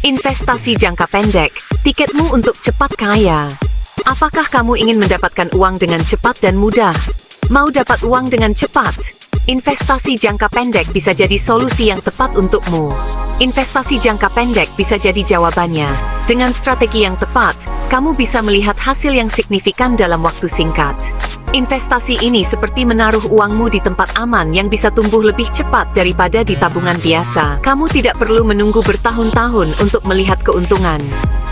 Investasi jangka pendek, tiketmu untuk cepat kaya. Apakah kamu ingin mendapatkan uang dengan cepat dan mudah? Mau dapat uang dengan cepat? Investasi jangka pendek bisa jadi solusi yang tepat untukmu. Investasi jangka pendek bisa jadi jawabannya. Dengan strategi yang tepat, kamu bisa melihat hasil yang signifikan dalam waktu singkat. Investasi ini seperti menaruh uangmu di tempat aman yang bisa tumbuh lebih cepat daripada di tabungan biasa. Kamu tidak perlu menunggu bertahun-tahun untuk melihat keuntungan.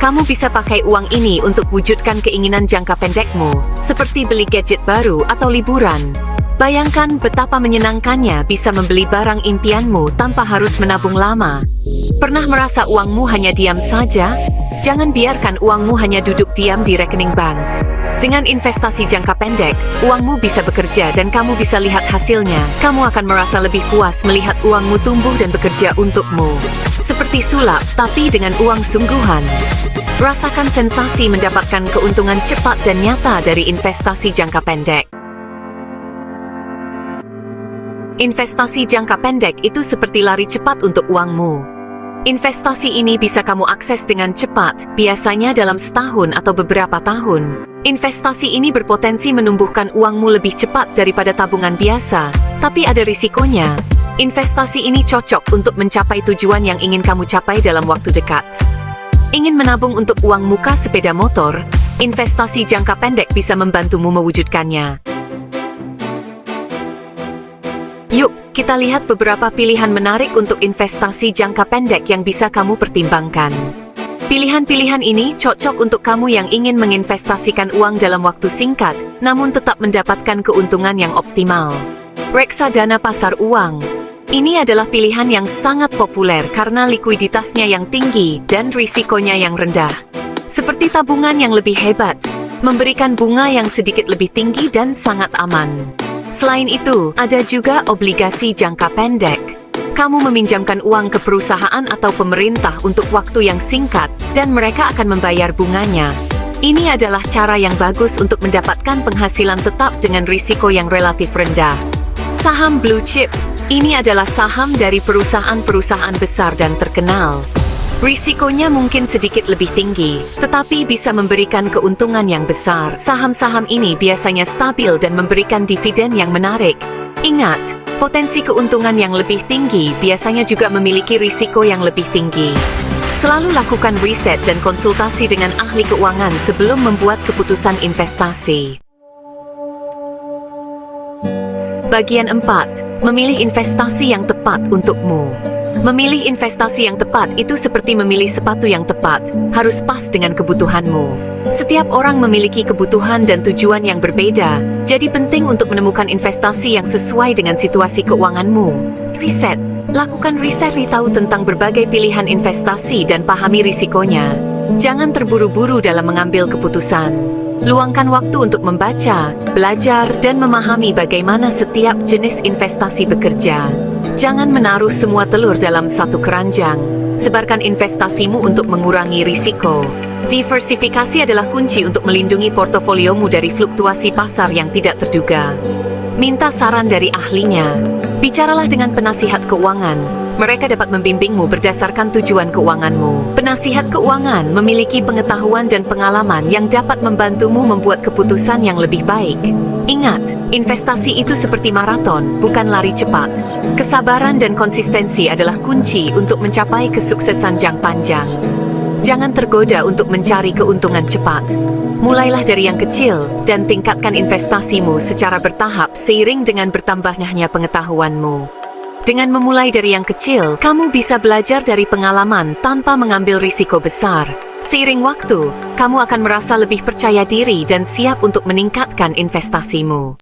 Kamu bisa pakai uang ini untuk wujudkan keinginan jangka pendekmu, seperti beli gadget baru atau liburan. Bayangkan betapa menyenangkannya bisa membeli barang impianmu tanpa harus menabung lama. Pernah merasa uangmu hanya diam saja? Jangan biarkan uangmu hanya duduk diam di rekening bank. Dengan investasi jangka pendek, uangmu bisa bekerja dan kamu bisa lihat hasilnya. Kamu akan merasa lebih puas melihat uangmu tumbuh dan bekerja untukmu. Seperti sulap, tapi dengan uang sungguhan. Rasakan sensasi mendapatkan keuntungan cepat dan nyata dari investasi jangka pendek. Investasi jangka pendek itu seperti lari cepat untuk uangmu. Investasi ini bisa kamu akses dengan cepat, biasanya dalam setahun atau beberapa tahun. Investasi ini berpotensi menumbuhkan uangmu lebih cepat daripada tabungan biasa, tapi ada risikonya. Investasi ini cocok untuk mencapai tujuan yang ingin kamu capai dalam waktu dekat. Ingin menabung untuk uang muka sepeda motor? Investasi jangka pendek bisa membantumu mewujudkannya. Yuk, kita lihat beberapa pilihan menarik untuk investasi jangka pendek yang bisa kamu pertimbangkan. Pilihan-pilihan ini cocok untuk kamu yang ingin menginvestasikan uang dalam waktu singkat, namun tetap mendapatkan keuntungan yang optimal. Reksadana pasar uang. Ini adalah pilihan yang sangat populer karena likuiditasnya yang tinggi dan risikonya yang rendah. Seperti tabungan yang lebih hebat, memberikan bunga yang sedikit lebih tinggi dan sangat aman. Selain itu, ada juga obligasi jangka pendek. Kamu meminjamkan uang ke perusahaan atau pemerintah untuk waktu yang singkat, dan mereka akan membayar bunganya. Ini adalah cara yang bagus untuk mendapatkan penghasilan tetap dengan risiko yang relatif rendah. Saham blue chip. Ini adalah saham dari perusahaan-perusahaan besar dan terkenal. Risikonya mungkin sedikit lebih tinggi, tetapi bisa memberikan keuntungan yang besar. Saham-saham ini biasanya stabil dan memberikan dividen yang menarik. Ingat, potensi keuntungan yang lebih tinggi biasanya juga memiliki risiko yang lebih tinggi. Selalu lakukan riset dan konsultasi dengan ahli keuangan sebelum membuat keputusan investasi. Bagian 4. Memilih investasi yang tepat untukmu. Memilih investasi yang tepat itu seperti memilih sepatu yang tepat, harus pas dengan kebutuhanmu. Setiap orang memiliki kebutuhan dan tujuan yang berbeda, jadi penting untuk menemukan investasi yang sesuai dengan situasi keuanganmu. Riset. Lakukan riset tahu tentang berbagai pilihan investasi dan pahami risikonya. Jangan terburu-buru dalam mengambil keputusan. Luangkan waktu untuk membaca, belajar, dan memahami bagaimana setiap jenis investasi bekerja. Jangan menaruh semua telur dalam satu keranjang. Sebarkan investasimu untuk mengurangi risiko. Diversifikasi adalah kunci untuk melindungi portofoliomu dari fluktuasi pasar yang tidak terduga. Minta saran dari ahlinya. Bicaralah dengan penasihat keuangan. Mereka dapat membimbingmu berdasarkan tujuan keuanganmu. Penasihat keuangan memiliki pengetahuan dan pengalaman yang dapat membantumu membuat keputusan yang lebih baik. Ingat, investasi itu seperti maraton, bukan lari cepat. Kesabaran dan konsistensi adalah kunci untuk mencapai kesuksesan jangka panjang. Jangan tergoda untuk mencari keuntungan cepat. Mulailah dari yang kecil dan tingkatkan investasimu secara bertahap seiring dengan bertambahnya pengetahuanmu. Dengan memulai dari yang kecil, kamu bisa belajar dari pengalaman tanpa mengambil risiko besar. Seiring waktu, kamu akan merasa lebih percaya diri dan siap untuk meningkatkan investasimu.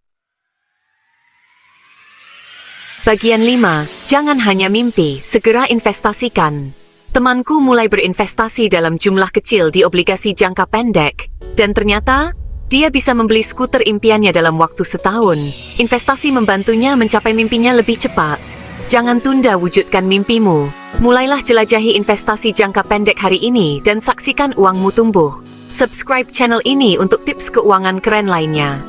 Bagian 5. Jangan hanya mimpi, segera investasikan. Temanku mulai berinvestasi dalam jumlah kecil di obligasi jangka pendek, dan ternyata dia bisa membeli skuter impiannya dalam waktu setahun. Investasi membantunya mencapai mimpinya lebih cepat. Jangan tunda wujudkan mimpimu. Mulailah jelajahi investasi jangka pendek hari ini dan saksikan uangmu tumbuh. Subscribe channel ini untuk tips keuangan keren lainnya.